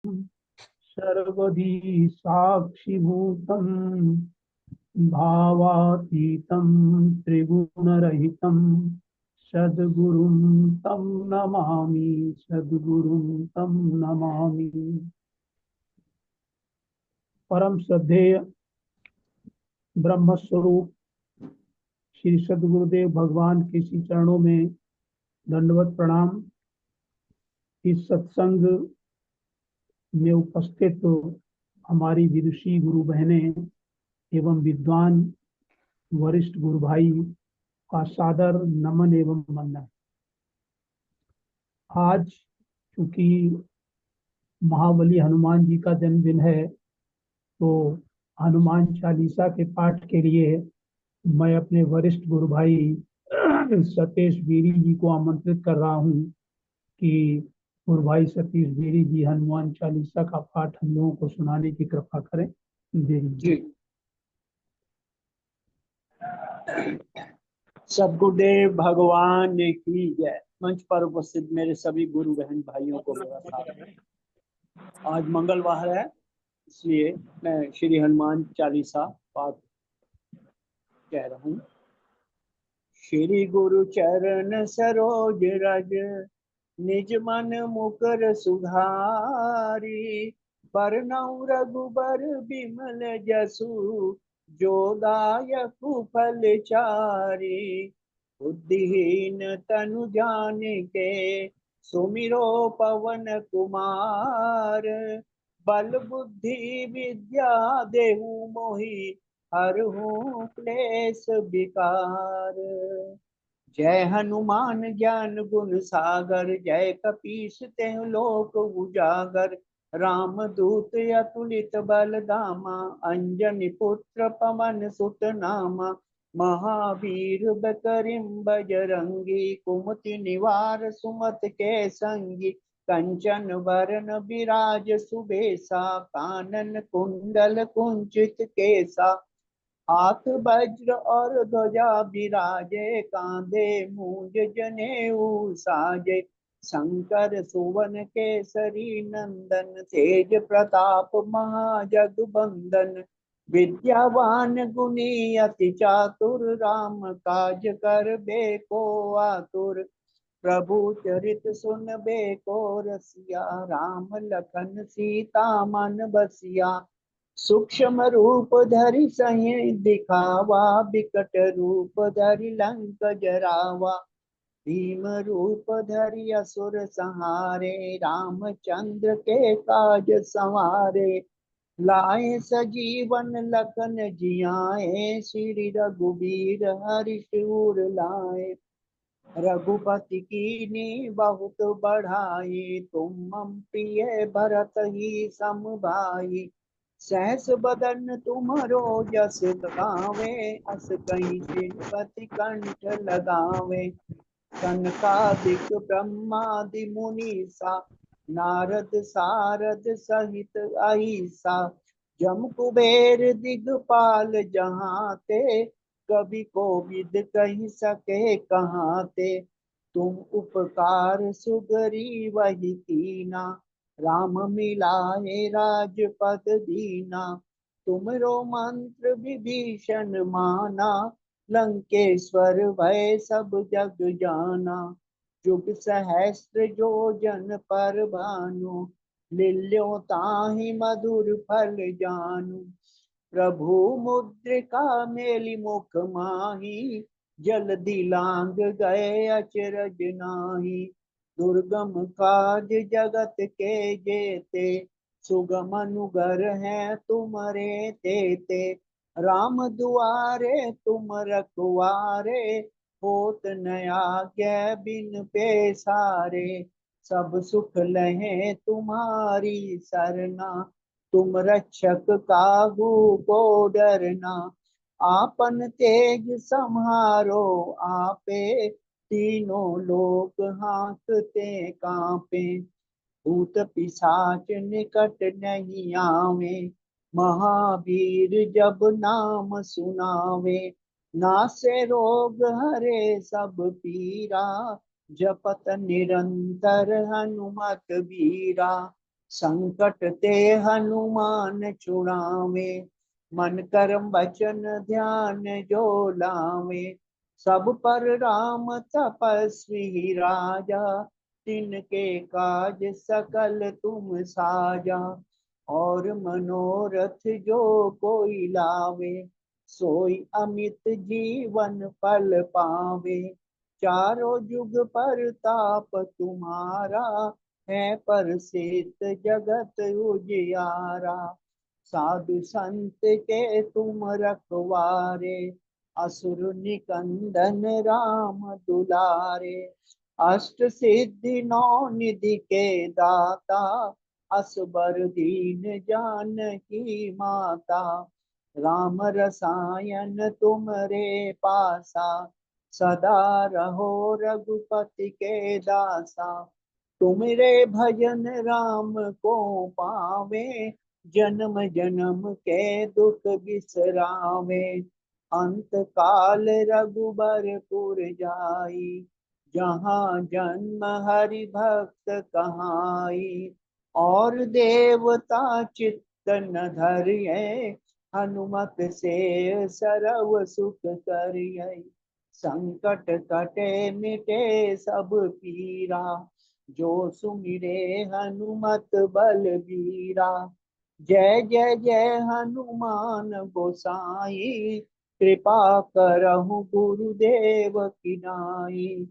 सर्वधी साक्षिभूतं भावातीतं त्रिगुणरहितं सद्गुरुं तं नमामि। सद्गुरुं तं नमामि। परम श्रद्धेय ब्रह्म स्वरूप श्री सद्गुरुदेव भगवान के श्री चरणों में दंडवत प्रणाम। इस सत्संग में उपस्थित हमारी विदुषी गुरु बहनें एवं विद्वान वरिष्ठ गुरु भाई का सादर नमन एवं वंदन। आज चूंकि महाबली हनुमान जी का जन्मदिन है, तो हनुमान चालीसा के पाठ के लिए मैं अपने वरिष्ठ गुरु भाई सतीश गिरी जी को आमंत्रित कर रहा हूं कि गुरु भाई सतीश गिरी जी हनुमान चालीसा का पाठ हम लोगों को सुनाने की कृपा करें। गिरी जी। सद्गुरुदेव भगवान की जय। मंच पर उपस्थित मेरे सभी गुरु बहन भाइयों को मेरा सादर। आज मंगलवार है, इसलिए मैं श्री हनुमान चालीसा पाठ कह रहा हूँ। श्री गुरु चरण सरोज रज निज मन मुकर सुधारी, बरनउँ रघुबर बिमल जसु जो दायक फल चारी। बुद्धिहीन तनु जानिके सुमिरो पवन कुमार, बल बुद्धि विद्या देहु मोहि हरहु क्लेश विकार। जय हनुमान ज्ञान गुण सागर, जय कपीस तेहु लोक उजागर। राम दूत अतुलित बल धामा, अंजनी पुत्र पवन सुत नामा। महावीर बकरिम बजरंगी, कुमति निवार सुमत के संगी। कंचन वरण विराज सुबेसा, कानन कुंडल कुंचित केसा। हाथ वज्र और ध्वजा विराजे, कांधे मूंज जनेऊ साजे। शंकर सुवन केसरी नंदन, तेज प्रताप महाजगबंदन। विद्यावान गुणी अति चातुर, राम काज करबे को आतुर। प्रभु चरित सुनबे को रसिया, राम लखन सीता मन बसिया। सूक्ष्म रूप धरि सही दिखावा, बिकट रूप धरि लंक जरावा। भीम रूप धरि असुर संहारे, रामचंद्र के काज संवारे। लाए सजीवन लखन जियाए, श्री रघुबीर हरि शिवर लाए। रघुपति कीन्ही बहुत बढ़ाई, तुम मम प्रिय भरत ही सम भाई। सहस बदन तुमरो जस गावे, अस कहीं श्रीपति कंठ लगावे। सनकादिक ब्रह्मादि मुनीसा, नारद सारद सहित अहिसा। जम कुबेर दिगपाल जहाँ ते, कवि कोविद कही सके कहाँ ते। तुम उपकार सुग्रीव वही कीना, राम मिलाए राजपद दीना। तुमरो मंत्र विभीषण माना, लंकेश्वर भय सब जग जाना। जुग सहस्त्र जो जन पर भानु, लील्यो ताहि मधुर फल जानु। प्रभु मुद्रिका मेलि मुख माही, जल्दी लांग गए अचरज नाही। दुर्गम काज जगत के जेते, सुगम अनुगर है तुम्हारे तेते। राम दुआरे तुम रखवारे, होत न आज्ञा बिन पैसारे। सब सुख लहे तुम्हारी सरना, तुम रक्षक काहू को डरना। आपन तेज सम्हारो आपे, तीनों लोक हांकते कांपे। भूत पिशाच निकट नहीं आवे, महावीर जब नाम सुनावे। नासे रोग हरे सब पीरा, जपत निरंतर हनुमत बीरा। संकट ते हनुमान छुड़ावे, मन कर्म वचन ध्यान जो लावे। सब पर राम तपस्वी राजा, तिनके काज सकल तुम साजा। और मनोरथ जो कोई लावे, सोई अमित जीवन फल पावे। चारों जुग पर ताप तुम्हारा, है परसिद्ध जगत उजियारा। साधु संत के तुम रखवारे, असुर निकंदन राम दुलारे। अष्ट सिद्धि नौ निधि के दाता, असबर दीन जानकी माता। राम रसायन तुमरे पासा, सदा रहो रघुपति के दासा। तुमरे भजन राम को पावे, जन्म जन्म के दुख बिसरावे। अंत काल रघुबरपुर जाई, जहाँ जन्म हरि भक्त कहाई। और देवता चित्त न धरियै, हनुमत से सर्व सुख करियै। संकट कटे मिटे सब पीरा, जो सुमिरे हनुमत बलबीरा। जय जय जय हनुमान गोसाई, कृपा करहु गुरुदेव की नाई।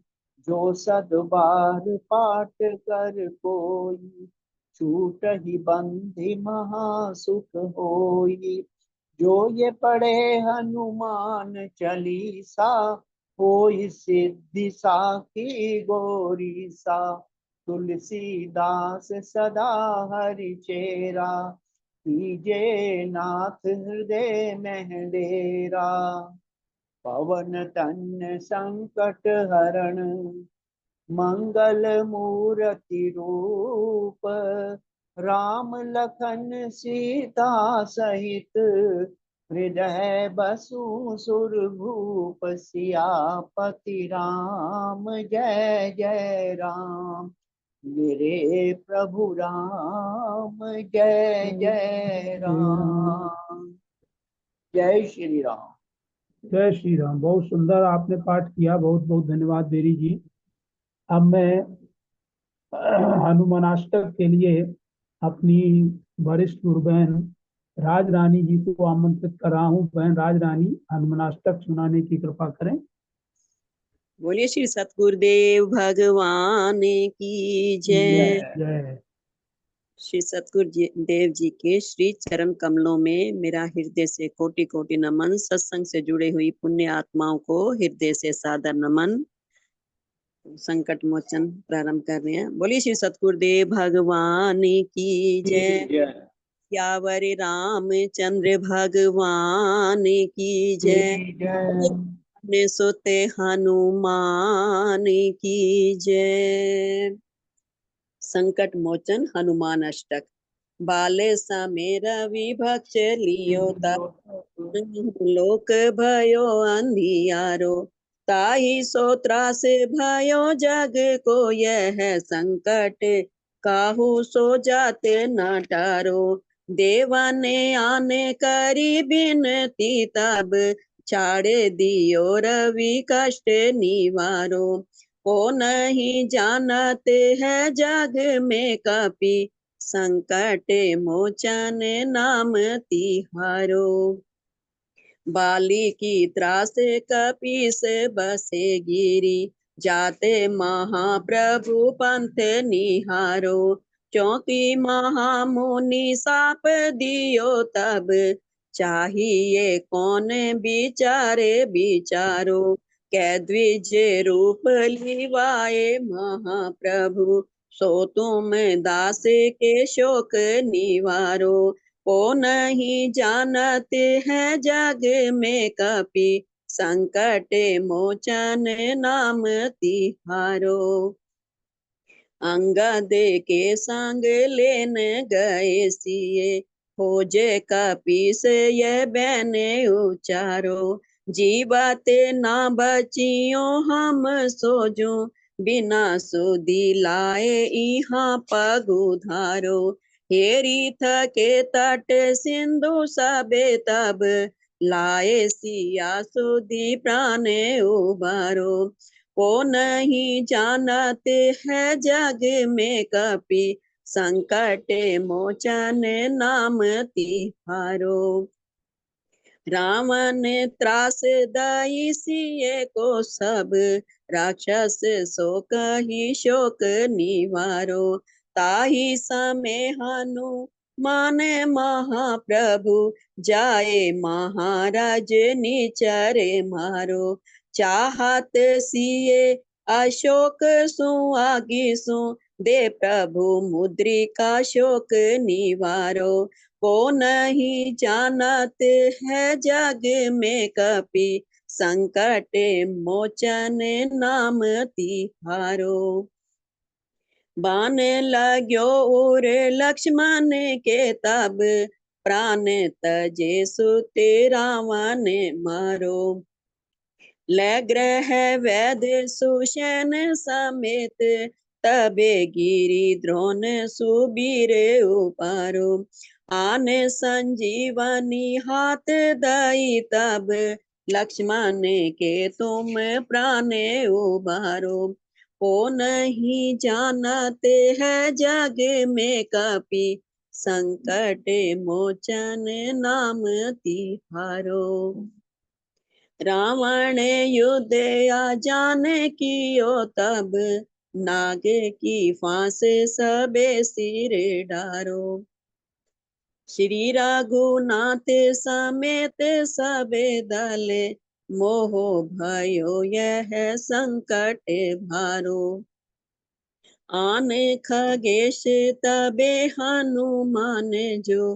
जो सद्बार पाठ कर कोई, छूट ही बंधि महासुख होई। जो ये पढ़े हनुमान चालीसा, होई सिद्धि साखी गोरी सा। तुलसीदास सदा हरि चेरा, कीजे नाथ हृदय में डेरा। पवन तन्न संकट हरण, मंगल मूर्ति रूप। राम लखन सीता सहित, हृदय बसु सुरभूप। सियापति राम जय जय राम, मेरे प्रभु राम जय जय राम। जय श्री राम। जय श्री राम। बहुत सुंदर आपने पाठ किया, बहुत बहुत धन्यवाद बेरी जी। अब मैं हनुमानाष्टक के लिए अपनी वरिष्ठ गुरु बहन राज रानी जी को आमंत्रित कर रहा हूँ। बहन राज रानी हनुमानाष्टक सुनाने की कृपा करें। बोलिए श्री सतगुरुदेव भगवान की जय। जय। श्री सतगुरुदेव जी के श्री चरण कमलों में मेरा हृदय से कोटि कोटि नमन। सत्संग से जुड़े हुई पुण्य आत्माओं को हृदय से सादर नमन। संकट मोचन प्रारंभ कर रहे हैं। बोलिए श्री सतगुरुदेव भगवान की जय। यावर रामचंद्र भगवान की जय। अपने सोते हनुमान की जय। संकट मोचन हनुमान अष्टक। बाले समय रवि भक्ष लियो लोक भयो अंधियारो। ताहि सो त्रास भयो जग को यह संकट। काहू सो जाते न टारो। देवा ने आने करी बिनती तब। छाड़े दियो रवि कष्ट निवारो। को नहीं जानते है जग में कपि। संकट मोचन नाम तिहारो। बाली की त्रास कपीस बसे गिरी। जाते महाप्रभु पंथ निहारो। क्योंकि महामुनि साप दियो तब। चाहिए कौन बिचारे बिचारो। कै द्विज रूप लिवाए महाप्रभु। सो तुम दास के शोक निवारो। को नहीं जानते है जग में कपि। संकट मोचन नाम तिहारो। अंगद के संग लेन गए सिए। खोजे कपीस ये बहने उचारो। जीवाते ना बचियो हम सोजो। बिना सुधी लाए इहाँ पग उधारो। हेरी थके तट सिंधु सबे तब लाए सिया सुधी प्राणे उबारो। को नहीं जानते है जग में कपि संकट मोचन नाम तिहारो। रावण त्रास दई सिए को सब राक्षस सो कही शोक निवारो। ताहि समय हनुमान महाप्रभु जाए महाराज निचरे मारो। चाहत सिए अशोक सुआगी सु दे प्रभु मुद्रिका शोक निवारो। को नहीं जानत है जग में कपि संकट मोचन नाम तिहारो। बाण लाग्यो उर लक्ष्मण के तब प्राण तजे सुते रावण मारो। ले ग्रह वैद सुषेण समेत तबे गिरी द्रोण सुबीर उपारो। आन संजीवनी हाथ दई तब लक्ष्मण के तुम प्राण उबारो। को नहीं जानते है जग में कपि संकट मोचन नाम तिहारो। रावण युद्ध जान कियो तब नाग की फांस सबे सिर डारो। श्री रघुनाथ समेत सबे दल मोह भयो यह संकट भारो। आन खगेश तबे हनुमान जो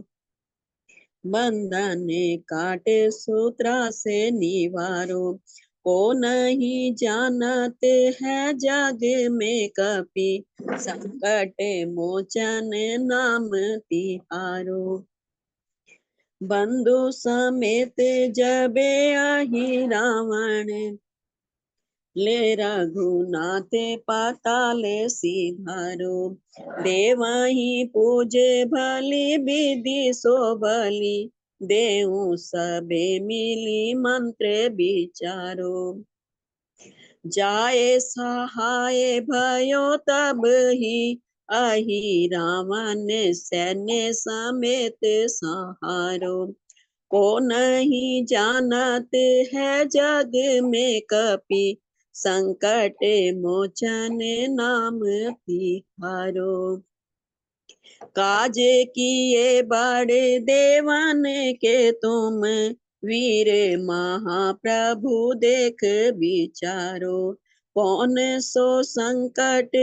बंधन काटे सूत्रा से निवारो। को नहीं जानते है जग में कपि संकट मोचन नाम तिहारो। बंधु समेत जबे आही रावण ले रघुनाथ पाताले सिधारो। देवही पूजे भली विधि सो बलि देऊ सबे मिली मंत्र विचारो। जाए सहाय भयो तब ही अहि रावण सैन्य समेत सहारो। को नहीं जानत है जग में कपि संकट मोचन नाम तिहारो। काज किए बड़े देवन के तुम वीर महाप्रभु देख विचारो। कौन सो संकट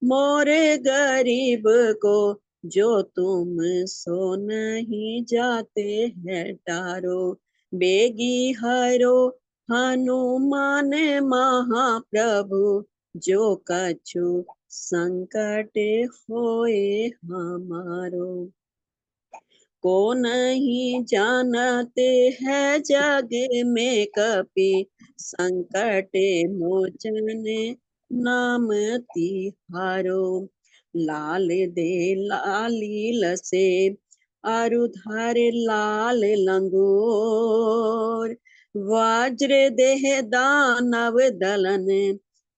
मोरे गरीब को जो तुम सो नहीं जाते हैं टारो। बेगी हरो हनुमान महाप्रभु जो कछु संकट होए हमारो। को नहीं जानते है जग में कपि संकट मोचन नाम तिहारो। लाल दे लालील से अरुधर लाल लंगोर वज्र देह दानव दलन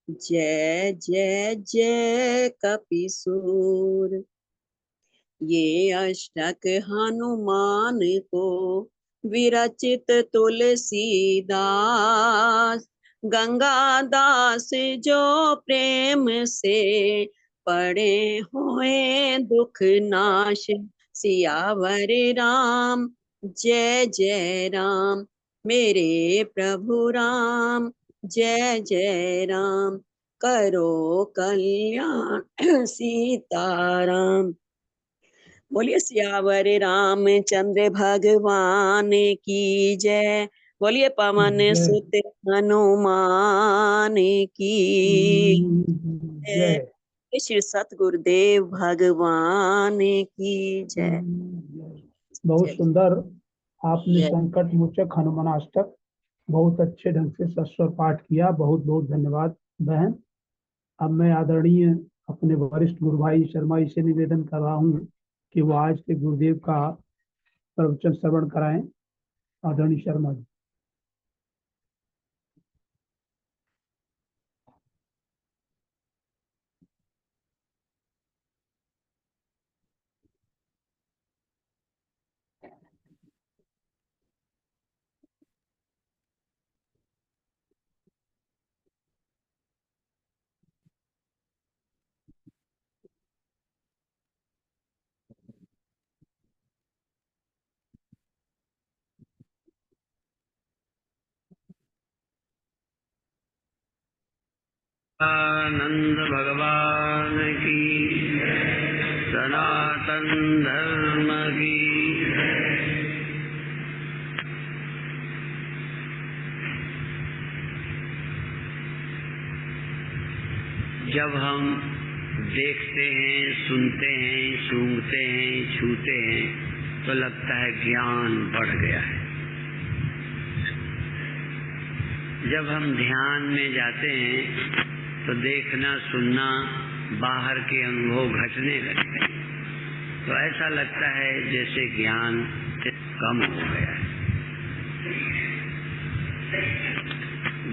जय जय जय कपिसूर। ये अष्टक हनुमान को विरचित तुलसीदास गंगा दास जो प्रेम से पड़े हुए दुख नाश। सियावर राम जय जय राम मेरे प्रभु राम जय जय राम करो कल्याण सीताराम। बोलिए सियावर रामचंद्र भगवान की जय। बोलिए पवन जय सुत हनुमान की जय। जय श्री सतगुरुदेव भगवान की जय। बहुत जय सुंदर आपने जय। संकट मोचक हनुमानाष्टक बहुत अच्छे ढंग से सस्वर पाठ किया। बहुत बहुत धन्यवाद बहन। अब मैं आदरणीय अपने वरिष्ठ गुरु भाई शर्मा जी से निवेदन कर रहा हूँ कि वो आज के गुरुदेव का प्रवचन श्रवण कराएं। आदरणीय शर्मा जी। आनंद भगवान की, सनातन धर्म की। जब हम देखते हैं, सुनते हैं, सूंघते हैं, छूते हैं तो लगता है ज्ञान बढ़ गया है। जब हम ध्यान में जाते हैं तो देखना, सुनना, बाहर के अनुभव घटने लगते हैं, तो ऐसा लगता है जैसे ज्ञान कम हो गया है।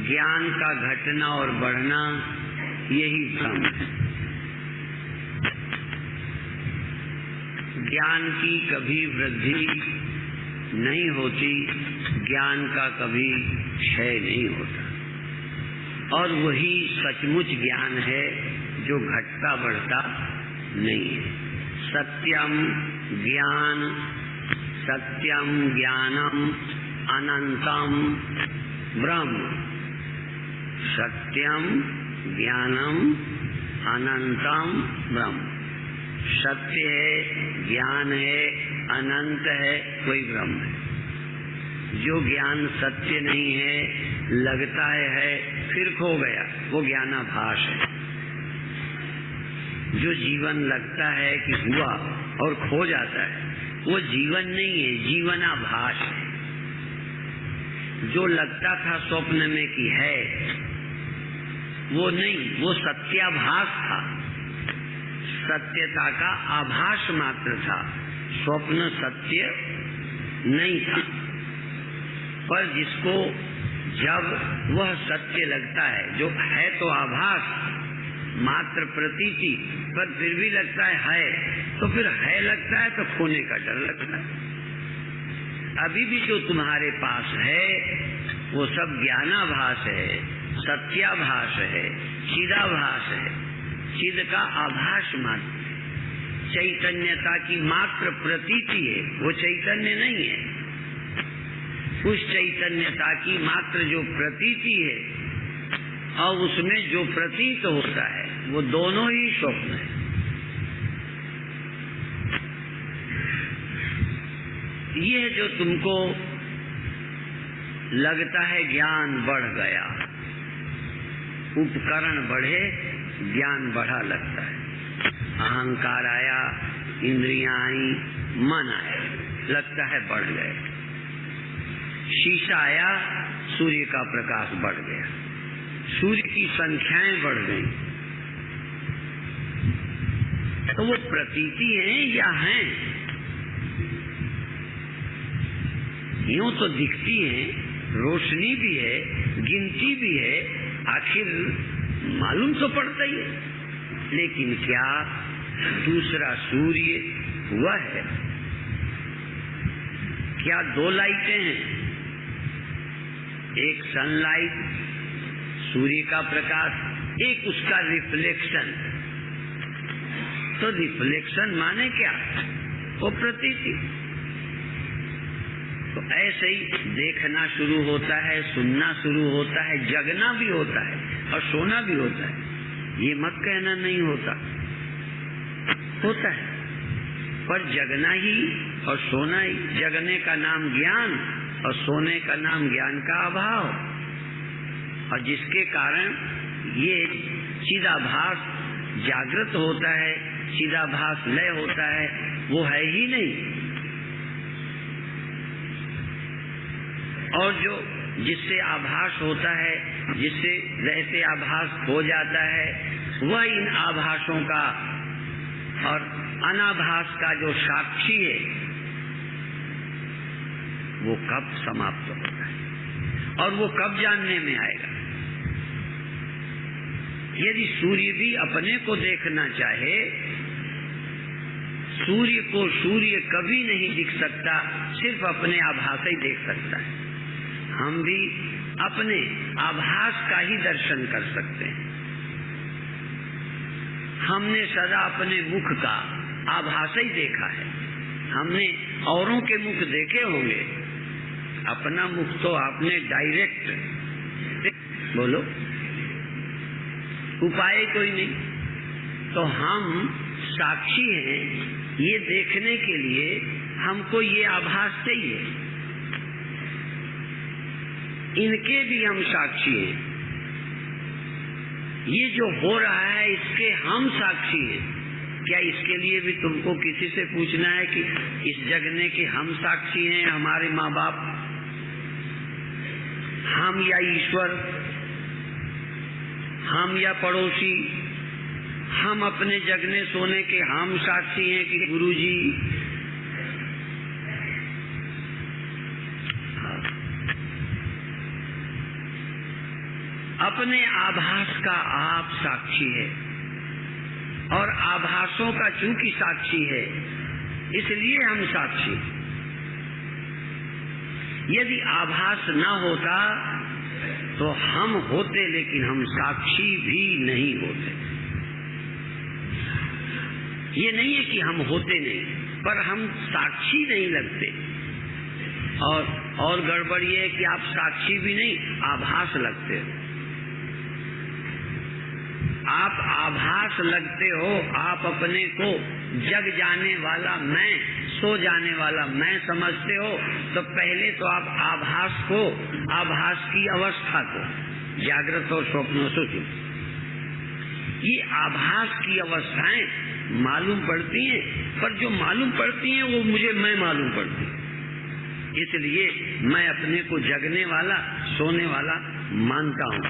ज्ञान का घटना और बढ़ना यही भ्रम है। ज्ञान की कभी वृद्धि नहीं होती, ज्ञान का कभी क्षय नहीं होता, और वही सचमुच ज्ञान है जो घटता बढ़ता नहीं है। सत्यम ज्ञान, सत्यम ज्ञानम अनंतम ब्रह्म। सत्यम ज्ञानम अनंतम ब्रह्म। सत्य है, ज्ञान है, अनंत है, कोई ब्रह्म है। जो ज्ञान सत्य नहीं है, लगता है फिर खो गया, वो ज्ञानाभास है। जो जीवन लगता है कि हुआ और खो जाता है, वो जीवन नहीं है, जीवनाभास है। जो लगता था स्वप्न में कि है, वो नहीं, वो सत्याभास था, सत्यता का आभास मात्र था। स्वप्न सत्य नहीं था। पर जिसको जब वह सत्य लगता है, जो है तो आभास मात्र प्रतीति, पर फिर भी लगता है, तो फिर है लगता है तो खोने का डर लगता है। अभी भी जो तुम्हारे पास है वो सब ज्ञानाभास है, सत्याभास है, चिदाभास है। चिद का आभास मात्र, चैतन्यता की मात्र प्रतीति है, वो चैतन्य नहीं है। उस चैतन्यता की मात्र जो प्रतीति है और उसमें जो प्रतीत होता है, वो दोनों ही स्वप्न है। ये जो तुमको लगता है ज्ञान बढ़ गया, उपकरण बढ़े, ज्ञान बढ़ा लगता है। अहंकार आया, इंद्रियां आई, मन आया, लगता है बढ़ गए। शीशा आया, सूर्य का प्रकाश बढ़ गया, सूर्य की संख्याएं बढ़ गई। तो वो प्रतीति है या हैं? यूं तो दिखती है, रोशनी भी है, गिनती भी है, आखिर मालूम तो पड़ता ही है। लेकिन क्या दूसरा सूर्य हुआ है? क्या दो लाइटें हैं? एक सनलाइट, सूर्य का प्रकाश, एक उसका रिफ्लेक्शन। तो रिफ्लेक्शन माने क्या? वो प्रतीति। तो ऐसे ही देखना शुरू होता है, सुनना शुरू होता है, जगना भी होता है और सोना भी होता है। ये मत कहना नहीं होता, होता है। पर जगना ही और सोना ही। जगने का नाम ज्ञान और सोने का नाम ज्ञान का अभाव, और जिसके कारण ये चिदाभास जागृत होता है, चिदाभास लय होता है, वो है ही नहीं। और जो जिससे आभास होता है, जिससे रहते आभास हो जाता है, वह इन आभासों का और अनाभास का जो साक्षी है वो कब समाप्त होता है और वो कब जानने में आएगा? यदि सूर्य भी अपने को देखना चाहे, सूर्य को सूर्य कभी नहीं दिख सकता, सिर्फ अपने आभास ही देख सकता है। हम भी अपने आभास का ही दर्शन कर सकते हैं। हमने सदा अपने मुख का आभास ही देखा है। हमने औरों के मुख देखे होंगे, अपना मुख तो आपने डायरेक्ट बोलो, उपाय कोई नहीं। तो हम साक्षी हैं, ये देखने के लिए हमको ये आभास चाहिए। इनके भी हम साक्षी हैं। ये जो हो रहा है इसके हम साक्षी हैं। क्या इसके लिए भी तुमको किसी से पूछना है कि इस जगने के हम साक्षी हैं, हमारे माँ बाप, हम या ईश्वर, हम या पड़ोसी, हम अपने जगने सोने के हम साक्षी हैं कि गुरुजी? अपने आभास का आप साक्षी है और आभासों का चूंकि साक्षी है इसलिए हम साक्षी। यदि आभास न होता तो हम होते, लेकिन हम साक्षी भी नहीं होते। ये नहीं है कि हम होते नहीं, पर हम साक्षी नहीं लगते। और गड़बड़ ये है कि आप साक्षी भी नहीं, आभास लगते हो। आप आभास लगते हो, आप अपने को जग जाने वाला मैं, सो जाने वाला मैं समझते हो, तो पहले तो आप आभास को, आभास की अवस्था को, जागृत और स्वप्न सुषुप्ति, ये आभास की अवस्थाएं मालूम पड़ती हैं, पर जो मालूम पड़ती हैं वो मुझे मैं मालूम पड़ती है। इसलिए मैं अपने को जगने वाला, सोने वाला मानता हूँ।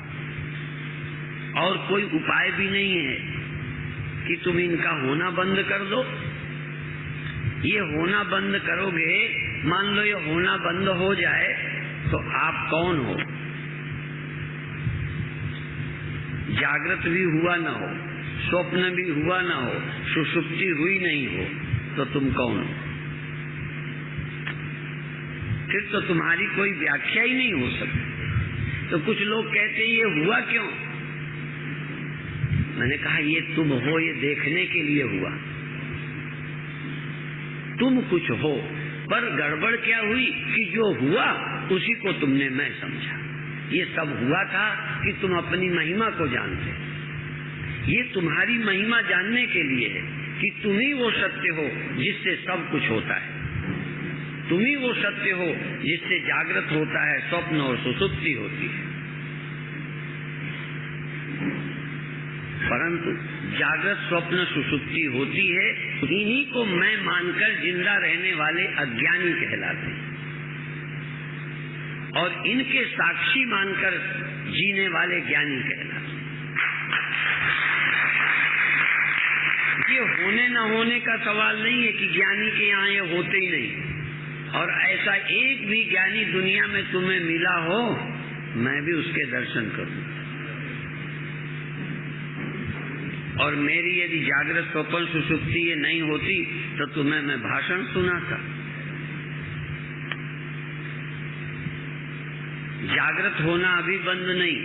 और कोई उपाय भी नहीं है कि तुम इनका होना बंद कर दो। ये होना बंद करोगे, मान लो ये होना बंद हो जाए तो आप कौन हो? जागृत भी हुआ ना हो, स्वप्न भी हुआ ना हो, सुषुप्ति हुई नहीं हो, तो तुम कौन हो? फिर तो तुम्हारी कोई व्याख्या ही नहीं हो सकती। तो कुछ लोग कहते हैं ये हुआ क्यों? मैंने कहा ये तुम हो, ये देखने के लिए हुआ। तुम कुछ हो, पर गड़बड़ क्या हुई कि जो हुआ उसी को तुमने मैं समझा। ये सब हुआ था कि तुम अपनी महिमा को जानते। ये तुम्हारी महिमा जानने के लिए है कि तुम ही वो सत्य हो जिससे सब कुछ होता है। तुम ही वो सत्य हो जिससे जागृत होता है, स्वप्न और सुषुप्ति होती है। परंतु जागृत, स्वप्न, सुषुप्ति होती है, इन्हीं को मैं मानकर जिंदा रहने वाले अज्ञानी कहलाते हैं, और इनके साक्षी मानकर जीने वाले ज्ञानी कहलाते हैं। ये होने न होने का सवाल नहीं है कि ज्ञानी के यहाँ ये होते ही नहीं। और ऐसा एक भी ज्ञानी दुनिया में तुम्हें मिला हो, मैं भी उसके दर्शन करूं। और मेरी यदि जागृत, स्वप्न, सुषुप्ति ये नहीं होती तो तुम्हें मैं भाषण सुनाता। जागृत होना अभी बंद नहीं,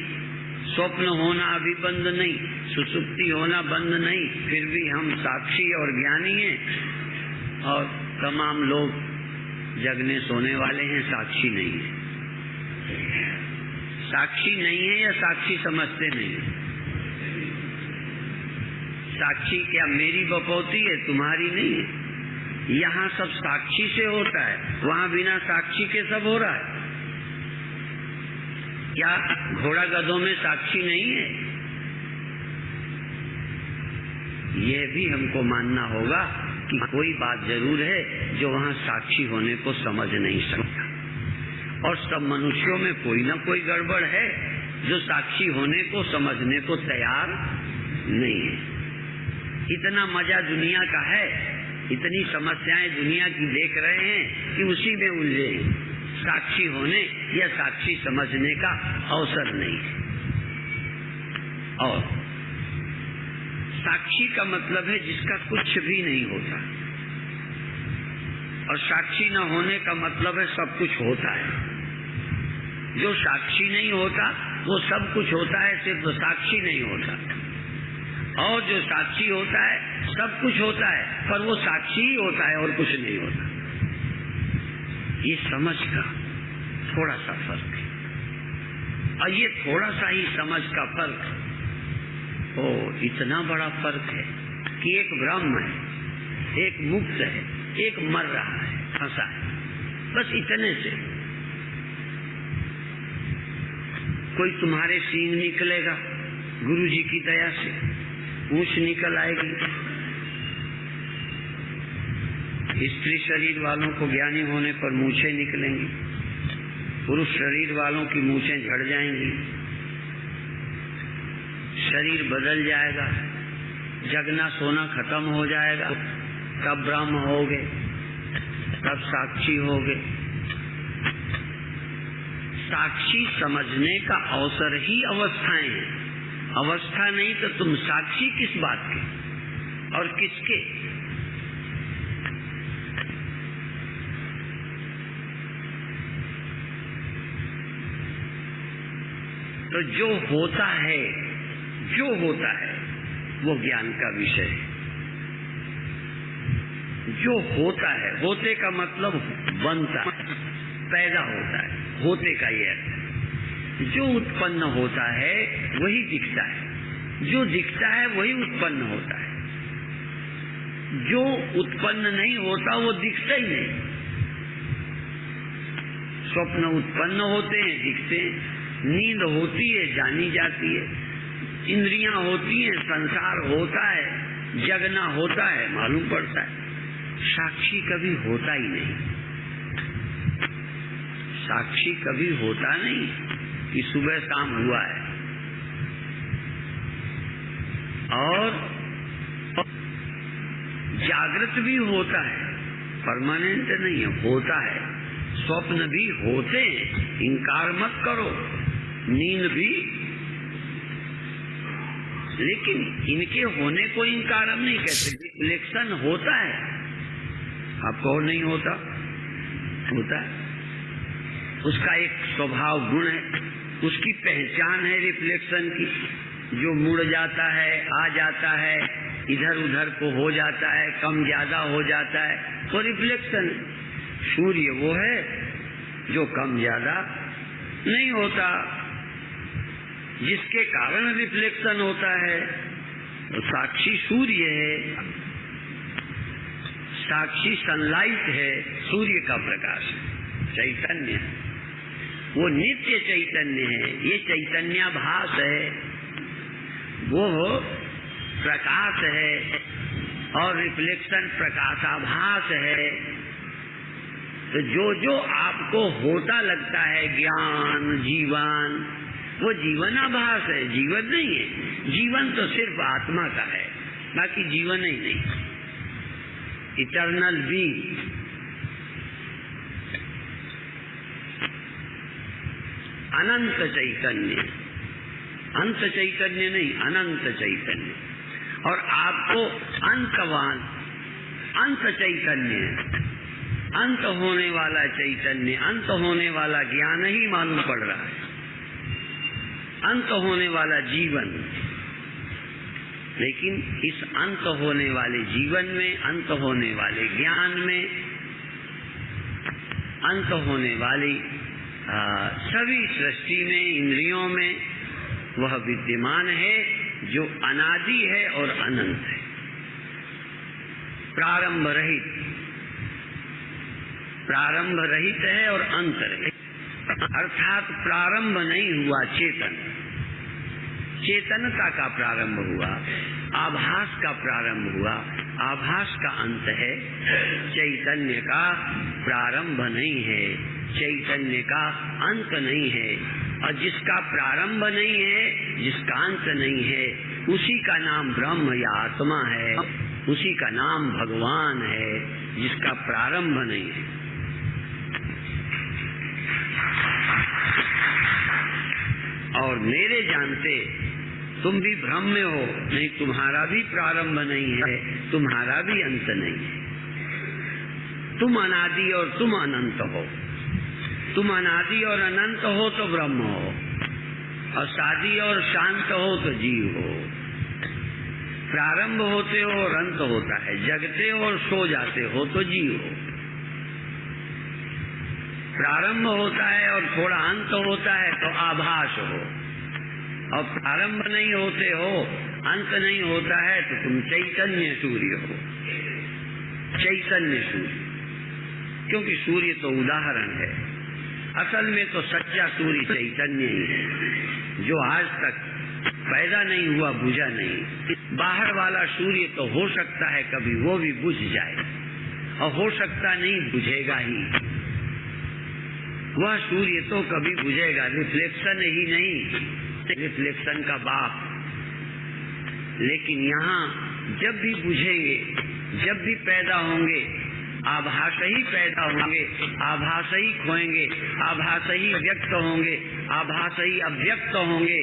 स्वप्न होना अभी बंद नहीं, सुषुप्ति होना बंद नहीं, फिर भी हम साक्षी और ज्ञानी हैं। और तमाम लोग जगने सोने वाले हैं, साक्षी नहीं है। साक्षी नहीं है या साक्षी समझते नहीं है? साक्षी क्या मेरी बपौती है, तुम्हारी नहीं है। यहाँ सब साक्षी से होता है, वहाँ बिना साक्षी के सब हो रहा है। क्या घोड़ा गधों में साक्षी नहीं है? ये भी हमको मानना होगा कि कोई बात जरूर है जो वहाँ साक्षी होने को समझ नहीं सकता, और सब मनुष्यों में कोई ना कोई गड़बड़ है जो साक्षी होने को समझने को तैयार नहीं है। इतना मजा दुनिया का है इतनी समस्याएं दुनिया की देख रहे हैं कि उसी में उलझे हैं। साक्षी होने या साक्षी समझने का अवसर नहीं है। और साक्षी का मतलब है जिसका कुछ भी नहीं होता, और साक्षी न होने का मतलब है सब कुछ होता है। जो साक्षी नहीं होता वो सब कुछ होता है, सिर्फ साक्षी नहीं होता। और जो साक्षी होता है सब कुछ होता है, पर वो साक्षी ही होता है और कुछ नहीं होता। ये समझ का थोड़ा सा फर्क है, और ये थोड़ा सा ही समझ का फर्क इतना बड़ा फर्क है कि एक ब्रह्म है, एक मुक्त है, एक मर रहा है, फंसा है। बस इतने से कोई तुम्हारे सींग निकलेगा गुरु जी की दया से, पूंछ निकल आएगी। स्त्री शरीर वालों को ज्ञानी होने पर मूछें निकलेंगी, पुरुष शरीर वालों की मूछें झड़ जाएंगी, शरीर बदल जाएगा, जगना सोना खत्म हो जाएगा, तब ब्रह्म होगे, तब साक्षी होगे। साक्षी समझने का अवसर ही अवस्थाएं हैं। अवस्था नहीं तो तुम साक्षी किस बात के और किसके? तो जो होता है वो ज्ञान का विषय है। जो होता है, होते का मतलब बनता है, पैदा होता है, होते का ये अर्थ है। जो उत्पन्न होता है वही दिखता है, जो दिखता है वही उत्पन्न होता है। जो उत्पन्न नहीं होता वो दिखता ही नहीं। स्वप्न उत्पन्न होते हैं, दिखते हैं, नींद होती है, जानी जाती है, इंद्रियां होती हैं, संसार होता है, जगना होता है, मालूम पड़ता है। साक्षी कभी होता ही नहीं। साक्षी कभी होता नहीं कि सुबह शाम हुआ है। और जागृत भी होता है, परमानेंट नहीं है, होता है। स्वप्न भी होते हैं, इनकार मत करो, नींद भी, लेकिन इनके होने को इनकार हम नहीं कहते। रिफ्लेक्शन होता है, आपको और नहीं होता, होता है। उसका एक स्वभाव गुण है, उसकी पहचान है रिफ्लेक्शन की। जो मुड़ जाता है, आ जाता है, इधर उधर को हो जाता है, कम ज्यादा हो जाता है, वो रिफ्लेक्शन। सूर्य वो है जो कम ज्यादा नहीं होता, जिसके कारण रिफ्लेक्शन होता है। तो साक्षी सूर्य है, साक्षी सनलाइट है, सूर्य का प्रकाश है, चैतन्य। वो नित्य चैतन्य है, ये चैतन्याभास है, वो प्रकाश है, और रिफ्लेक्शन प्रकाशाभास है। तो जो आपको होता लगता है, ज्ञान, जीवन, वो जीवनाभास है, जीवन नहीं है। जीवन तो सिर्फ आत्मा का है, बाकी जीवन ही नहीं। इटर्नल बीइंग, अनंत चैतन्य, अंत चैतन्य नहीं, अनंत चैतन्य। और आपको अंतवान, अंत चैतन्य, अंत होने वाला चैतन्य, अंत होने वाला ज्ञान ही मालूम पड़ रहा है, अंत होने वाला जीवन। लेकिन इस अंत होने वाले जीवन में, अंत होने वाले ज्ञान में, अंत होने वाली सभी सृष्टि में, इंद्रियों में वह विद्यमान है जो अनादि है और अनंत है, प्रारंभ रहित, प्रारंभ रहित है और अंत रहित। अर्थात प्रारंभ नहीं हुआ चेतन, चेतनता का प्रारंभ हुआ, आभास का प्रारंभ हुआ, आभास का अंत है, चैतन्य का प्रारंभ नहीं है, चैतन्य का अंत नहीं है। और जिसका प्रारंभ नहीं है, जिसका अंत नहीं है, उसी का नाम ब्रह्म या आत्मा है। उसी का नाम भगवान है, जिसका प्रारंभ नहीं है। और मेरे जानते तुम भी भ्रम में हो, नहीं तुम्हारा भी प्रारंभ नहीं है, तुम्हारा भी अंत नहीं है। तुम अनादि और तुम अनंत हो। तुम अनादि और अनंत हो तो ब्रह्म हो, और सादी और शांत हो तो जीव हो। प्रारंभ होते हो और अंत होता है, जगते हो और सो जाते हो तो जीव हो। प्रारंभ होता है और थोड़ा अंत होता है तो आभास हो, और प्रारंभ नहीं होते हो, अंत नहीं होता है तो तुम चैतन्य सूर्य हो। चैतन्य सूर्य, क्योंकि सूर्य तो उदाहरण है, असल में तो सच्चा सूर्य चैतन्य ही है, जो आज तक पैदा नहीं हुआ, बुझा नहीं। बाहर वाला सूर्य तो हो सकता है कभी वो भी बुझ जाए, और हो सकता नहीं बुझेगा ही। वह सूर्य तो कभी बुझेगा, रिफ्लेक्शन ही नहीं, रिफ्लेक्शन का बाप। लेकिन यहाँ जब भी बुझेंगे, जब भी पैदा होंगे, आभास ही पैदा होंगे, आभास ही खोएंगे, आभास ही व्यक्त होंगे, आभास ही अव्यक्त होंगे,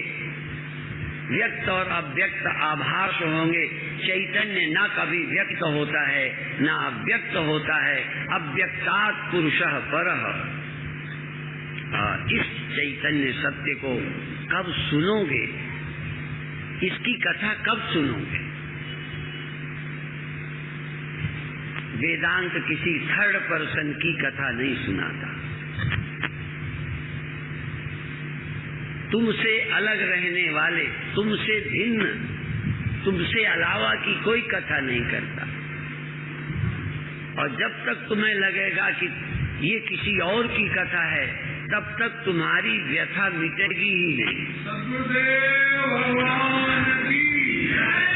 व्यक्त और अव्यक्त आभास होंगे। चैतन्य ना कभी व्यक्त होता है ना अव्यक्त होता है, अव्यक्तात् पुरुषः परः। इस चैतन्य सत्य को कब सुनोगे? इसकी कथा कब सुनोगे? वेदांत किसी थर्ड पर्सन की कथा नहीं सुनाता। तुमसे अलग रहने वाले, तुमसे भिन्न, तुमसे अलावा की कोई कथा नहीं करता। और जब तक तुम्हें लगेगा कि ये किसी और की कथा है, तब तक तुम्हारी व्यथा मिटेगी ही नहीं। सद्गुरुदेव भगवान की जय।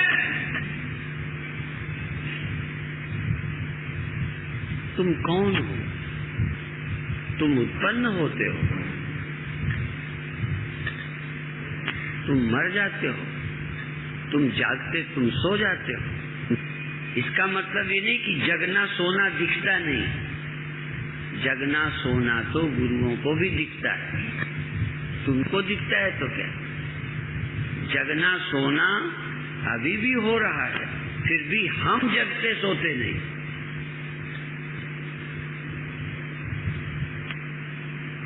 तुम कौन हो? तुम उत्पन्न होते हो, तुम मर जाते हो, तुम जागते, तुम सो जाते हो। इसका मतलब ये नहीं कि जगना सोना दिखता नहीं। जगना सोना तो गुरुओं को भी दिखता है, तुमको दिखता है तो क्या? जगना सोना अभी भी हो रहा है, फिर भी हम जगते सोते नहीं।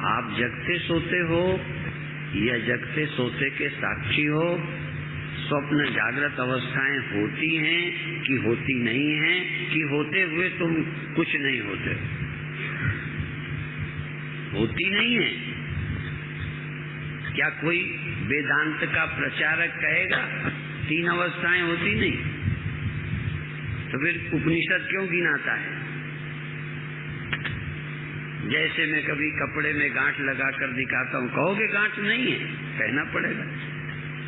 आप जगते सोते हो या जगते सोते के साक्षी हो? स्वप्न जागृत अवस्थाएं होती हैं कि होती नहीं हैं, कि होते हुए तुम कुछ नहीं होते? होती नहीं है। क्या कोई वेदांत का प्रचारक कहेगा 3 अवस्थाएं होती नहीं? तो फिर उपनिषद क्यों गिनाता है? जैसे मैं कभी कपड़े में गांठ लगा कर दिखाता हूँ, कहोगे गांठ नहीं है, कहना पड़ेगा।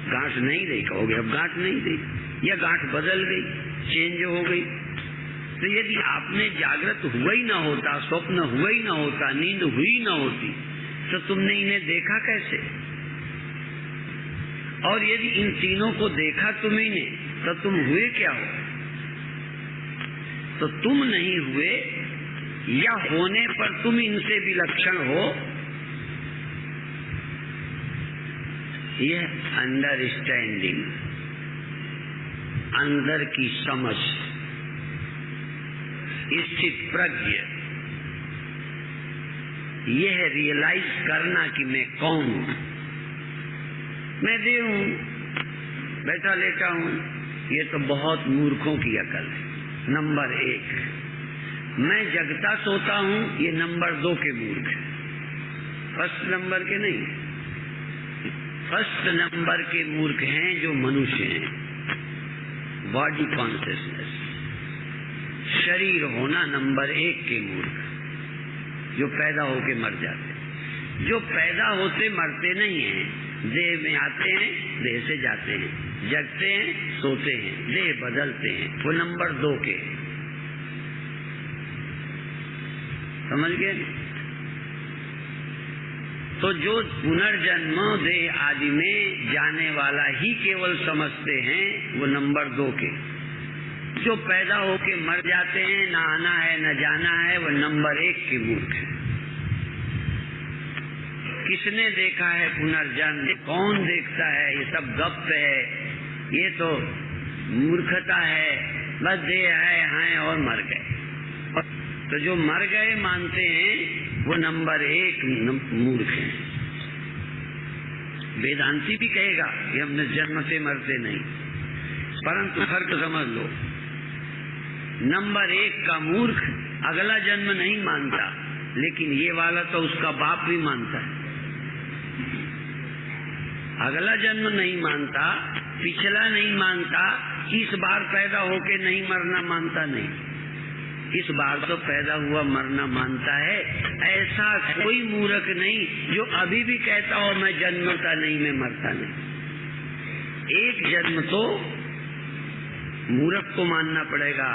गांठ नहीं रही, कहोगे अब गांठ नहीं रही, या गांठ बदल गई, चेंज हो गई। तो यदि आपने जागृत हुआ ही ना होता, स्वप्न हुआ ही ना होता, नींद हुई ना होती, तो तुमने इन्हें देखा कैसे? और यदि इन तीनों को देखा तुम्ही ने, तो तुम हुए क्या हो? तो तुम नहीं हुए, या होने पर तुम इनसे विलक्षण हो। यह अंडरस्टैंडिंग, अंदर की समझ, स्थित प्रज्ञ, यह रियलाइज करना कि मैं कौन हूं। मैं देव हूं, बैठा लेटा हूं, ये तो बहुत मूर्खों की अकल है। नंबर 1। मैं जगता सोता हूं, ये नंबर 2 के मूर्ख है, फर्स्ट नंबर के नहीं। फर्स्ट नंबर के मूर्ख हैं जो मनुष्य हैं। बॉडी कॉन्शियसनेस, शरीर होना नंबर 1 के मूर्ख, जो पैदा होके मर जाते। जो पैदा होते मरते नहीं हैं, देह में आते हैं, देह से जाते हैं, जगते हैं, सोते हैं, देह बदलते हैं, वो नंबर 2 के। समझ गए? तो जो पुनर्जन्म देह आदि में जाने वाला ही केवल समझते हैं, वो नंबर 2 के। जो पैदा होके मर जाते हैं, न आना है न जाना है, वो नंबर 1 के मूर्ख है। किसने देखा है पुनर्जन्म? कौन देखता है? ये सब गप है, ये तो मूर्खता है। बस देह है और मर गए। तो जो मर गए मानते हैं वो नंबर 1 मूर्ख है। वेदांती भी कहेगा कि हम जन्मते मरते नहीं, परंतु फर्क समझ लो, नंबर 1 का मूर्ख अगला जन्म नहीं मानता, लेकिन ये वाला तो उसका बाप भी मानता है। अगला जन्म नहीं मानता, पिछला नहीं मानता, इस बार पैदा होके नहीं मरना मानता नहीं, इस बार तो पैदा हुआ मरना मानता है। ऐसा कोई मूर्ख नहीं जो अभी भी कहता हो मैं जन्मता नहीं, मैं मरता नहीं। एक जन्म तो मूर्ख को मानना पड़ेगा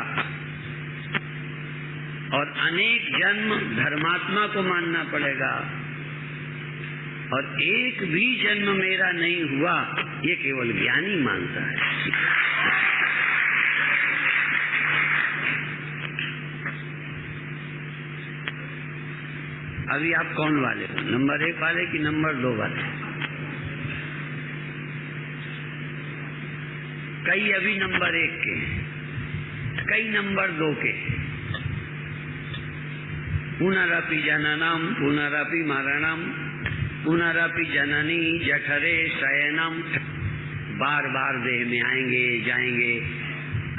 और अनेक जन्म धर्मात्मा को मानना पड़ेगा, और एक भी जन्म मेरा नहीं हुआ ये केवल ज्ञानी मानता है। अभी आप कौन वाले हो, नंबर 1 वाले कि नंबर 2 वाले? कई अभी नंबर 1 के, कई नंबर 2 के। पुनरपि जननम पुनरपि मरणम पुनरपि जननी जठरे शयनम। बार बार देह में आएंगे जाएंगे,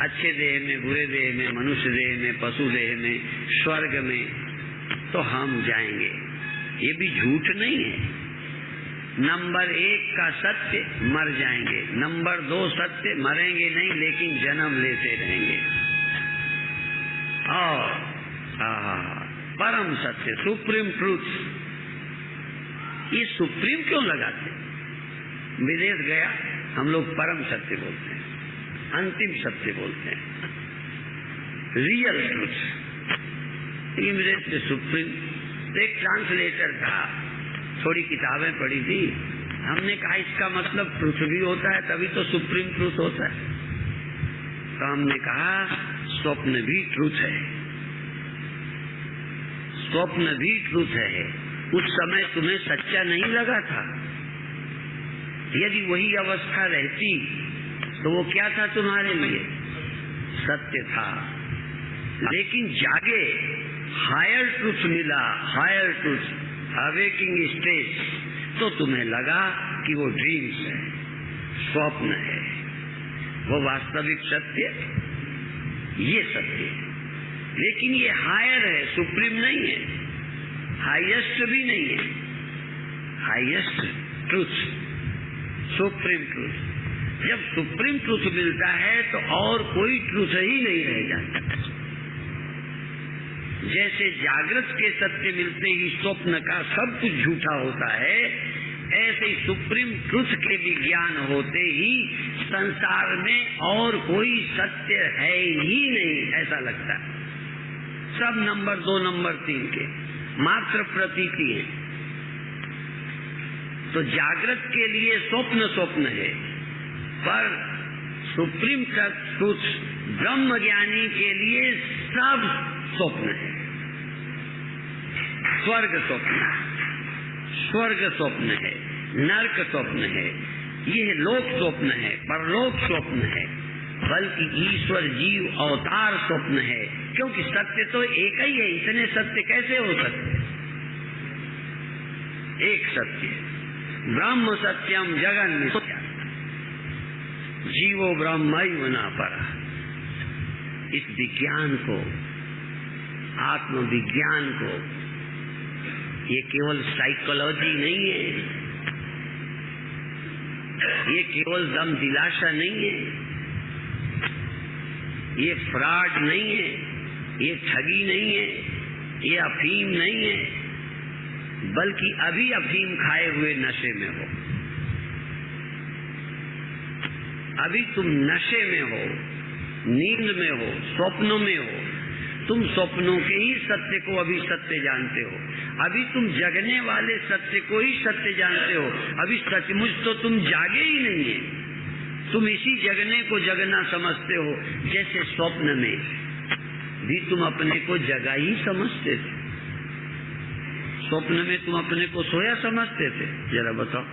अच्छे देह में, बुरे देह में, मनुष्य देह में, पशु देह में, स्वर्ग में, तो हम जाएंगे। ये भी झूठ नहीं है। नंबर 1 का सत्य मर जाएंगे, नंबर 2 सत्य मरेंगे नहीं लेकिन जन्म लेते रहेंगे। और परम सत्य, सुप्रीम ट्रूथ, ये सुप्रीम क्यों लगाते? विदेश गया, हम लोग परम सत्य बोलते हैं, अंतिम सत्य बोलते हैं, रियल ट्रूथ। इंग्लिश से सुप्रीम। एक ट्रांसलेटर था, थोड़ी किताबें पढ़ी थी, हमने कहा इसका मतलब ट्रूथ भी होता है तभी तो सुप्रीम ट्रूथ होता है। तो हमने कहा स्वप्न भी ट्रूथ है, स्वप्न भी ट्रूथ है। उस समय तुम्हें सच्चा नहीं लगा था, यदि वही अवस्था रहती तो वो क्या था तुम्हारे लिए? सत्य था। लेकिन जागे, हायर ट्रूथ मिला, हायर ट्रूथ, अवेकिंग स्टेज, तो तुम्हें लगा कि वो ड्रीम्स है, स्वप्न है। वो वास्तविक सत्य ये सत्य है, लेकिन ये हायर है, सुप्रीम नहीं है, हाईएस्ट भी नहीं है। Highest truth, supreme truth. जब सुप्रीम ट्रूथ मिलता है तो और कोई ट्रूथ ही नहीं रह जाता। जैसे जागृत के सत्य मिलते ही स्वप्न का सब कुछ झूठा होता है, ऐसे ही सुप्रीम ट्रूथ के विज्ञान होते ही संसार में और कोई सत्य है ही नहीं ऐसा लगता है। सब नंबर 2 नंबर 3 के मात्र प्रतीति है। तो जागृत के लिए स्वप्न स्वप्न है, पर सुप्रीम ट्रूथ ब्रह्म ज्ञानी के लिए सब स्वप्न है। स्वर्ग स्वप्न, स्वर्ग स्वप्न है, नरक स्वप्न है, ये लोक स्वप्न है, परलोक स्वप्न है, बल्कि ईश्वर जीव अवतार स्वप्न है। क्योंकि सत्य तो एक ही है, इतने सत्य कैसे हो सकते? एक सत्य, ब्रह्म सत्यम जगन मिथ्या, जीवो ब्रह्मैव न परः। इस विज्ञान को, आत्मविज्ञान को, ये केवल साइकोलॉजी नहीं है, ये केवल दम दिलासा नहीं है, ये फ्रॉड नहीं है, ये ठगी नहीं है, ये अफीम नहीं है, बल्कि अभी अफीम खाए हुए नशे में हो। अभी तुम नशे में हो, नींद में हो, स्वप्नों में हो। तुम स्वप्नों के ही सत्य को अभी सत्य जानते हो, अभी तुम जगने वाले सत्य को ही सत्य जानते हो। अभी सचमुच तो तुम जागे ही नहीं है, तुम इसी जगने को जगना समझते हो, जैसे स्वप्न में भी तुम अपने को जगा ही समझते थे। स्वप्न में तुम अपने को सोया समझते थे, जरा बताओ।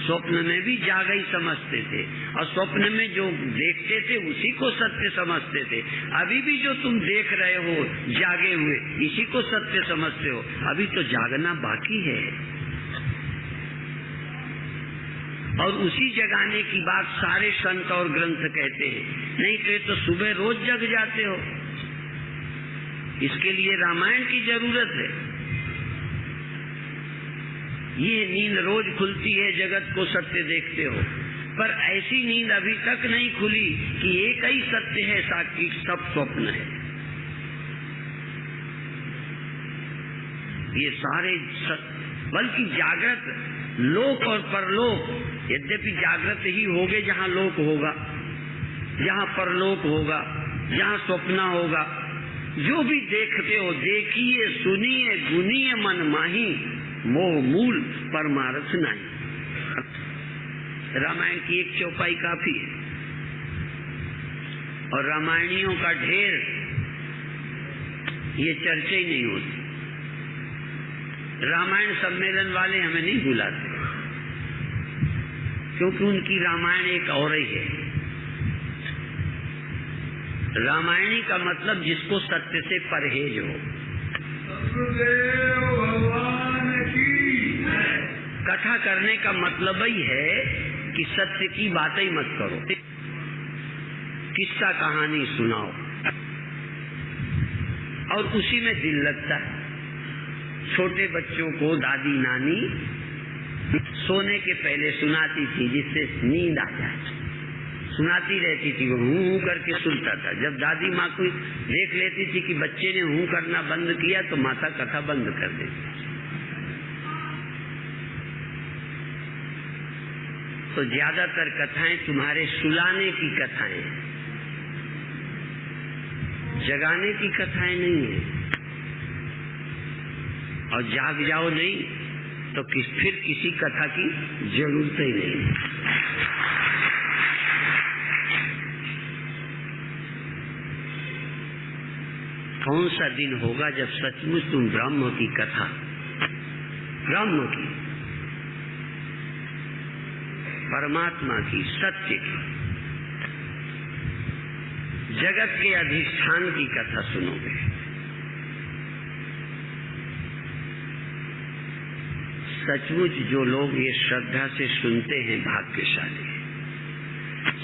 स्वप्न में भी जागा ही समझते थे, और स्वप्न में जो देखते थे उसी को सत्य समझते थे। अभी भी जो तुम देख रहे हो जागे हुए, इसी को सत्य समझते हो। अभी तो जागना बाकी है, और उसी जगाने की बात सारे संत और ग्रंथ कहते हैं। नहीं कहे तो सुबह रोज जग जाते हो, इसके लिए रामायण की जरूरत है। ये नींद रोज खुलती है, जगत को सत्य देखते हो, पर ऐसी नींद अभी तक नहीं खुली कि एक ही सत्य है, साकी सब स्वप्न है। ये सारे बल्कि जागृत लोक और परलोक, यद्यपि जागृत ही होगे जहाँ लोक होगा, जहाँ परलोक होगा, जहाँ स्वप्न होगा। जो भी देखते हो देखिए, सुनिए, गुनिए मन माही, मोह मूल परमार्थ नहीं। रामायण की एक चौपाई काफी है, और रामायणियों का ढेर, ये चर्चा ही नहीं होती। रामायण सम्मेलन वाले हमें नहीं बुलाते, क्योंकि उनकी रामायण एक और ही है। रामायणी का मतलब जिसको सत्य से परहेज हो। सतगुरुदेव भगवान की कथा करने का मतलब ही है कि सत्य की बातें ही मत करो, किस्सा कहानी सुनाओ, और उसी में दिल लगता है। छोटे बच्चों को दादी नानी सोने के पहले सुनाती थी, जिससे नींद आ जाए। सुनाती रहती थी, वो हूं करके सुनता था। जब दादी माँ को देख लेती थी कि बच्चे ने हूं करना बंद किया, तो माता कथा बंद कर देती। तो ज्यादातर कथाएं तुम्हारे सुलाने की कथाएं, जगाने की कथाएं नहीं है। और जाग जाओ नहीं तो फिर किसी कथा की जरूरत ही नहीं है। कौन सा दिन होगा जब सचमुच तुम ब्रह्म की कथा, ब्रह्म की, परमात्मा की, सत्य की, जगत के अधिष्ठान की कथा सुनोगे। सचमुच जो लोग ये श्रद्धा से सुनते हैं भाग्यशाली हैं।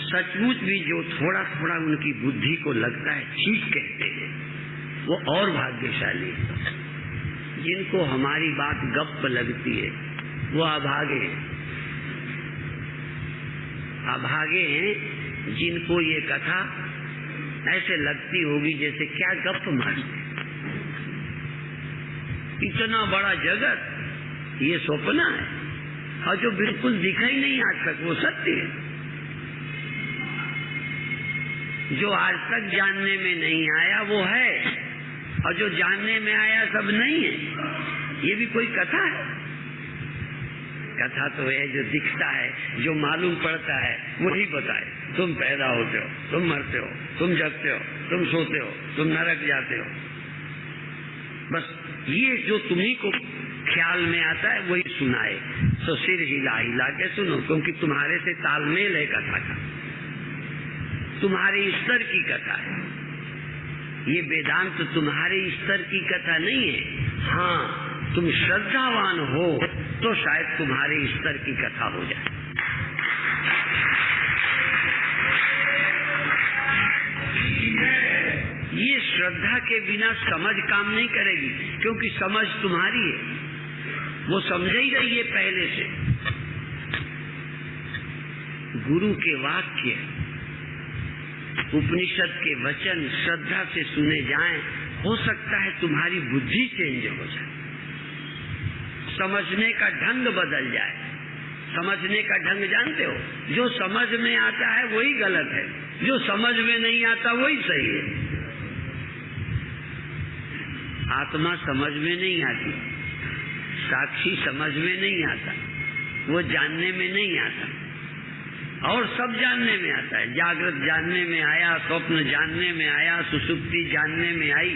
सचमुच भी जो थोड़ा थोड़ा उनकी बुद्धि को लगता है ठीक कहते हैं, वो और भाग्यशाली हैं। जिनको हमारी बात गप्प लगती है वो अभागे हैं। अभागे हैं जिनको ये कथा ऐसे लगती होगी जैसे क्या गप्प मारते, इतना बड़ा जगत ये सपना है, और जो बिल्कुल दिखा ही नहीं आज तक वो सत्य है। जो आज तक जानने में नहीं आया वो है, और जो जानने में आया सब नहीं है। ये भी कोई कथा है? कथा तो है जो दिखता है, जो मालूम पड़ता है वही बताए। तुम पैदा होते हो, तुम मरते हो, तुम जगते हो, तुम सोते हो, तुम नरक जाते हो। बस ये जो तुम्ही को ख्याल में आता है वही सुनाए। तो सिर हिला हिला के सुनो, क्योंकि तुम्हारे से तालमेल है कथा का, तुम्हारे स्तर की कथा है। ये वेदांत तुम्हारे स्तर की कथा नहीं है। हाँ, तुम श्रद्धावान हो तो शायद तुम्हारे स्तर की कथा हो जाए। ये श्रद्धा के बिना समझ काम नहीं करेगी, क्योंकि समझ तुम्हारी है, वो समझ ही रही है पहले से। गुरु के वाक्य, उपनिषद के वचन श्रद्धा से सुने जाएं, हो सकता है तुम्हारी बुद्धि चेंज हो जाए, समझने का ढंग बदल जाए। समझने का ढंग जानते हो, जो समझ में आता है वही गलत है, जो समझ में नहीं आता वही सही है। आत्मा समझ में नहीं आती, साक्षी समझ में नहीं आता, वो जानने में नहीं आता, और सब जानने में आता है। जागृत जानने में आया, स्वप्न जानने में आया, सुषुप्ति जानने में आई।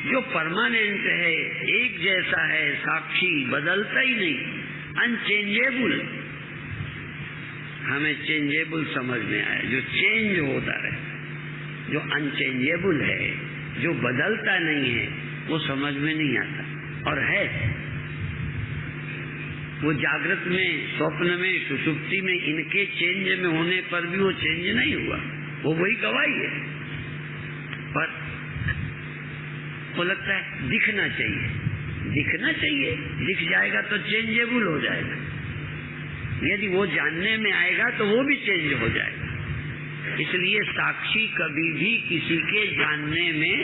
जो परमानेंट है, एक जैसा है, साक्षी, बदलता ही नहीं, अनचेंजेबल। हमें चेंजेबल समझ में आया, जो चेंज होता रहे, जो अनचेंजेबल है, जो बदलता नहीं है, वो समझ में नहीं आता। और है वो जागृत में, स्वप्न में, सुषुप्ति में, इनके चेंज में होने पर भी वो चेंज नहीं हुआ, वो वही गवाही है। पर वो लगता है दिखना चाहिए, दिखना चाहिए, दिख जाएगा तो चेंजेबल हो जाएगा। यदि वो जानने में आएगा तो वो भी चेंज हो जाएगा। इसलिए साक्षी कभी भी किसी के जानने में,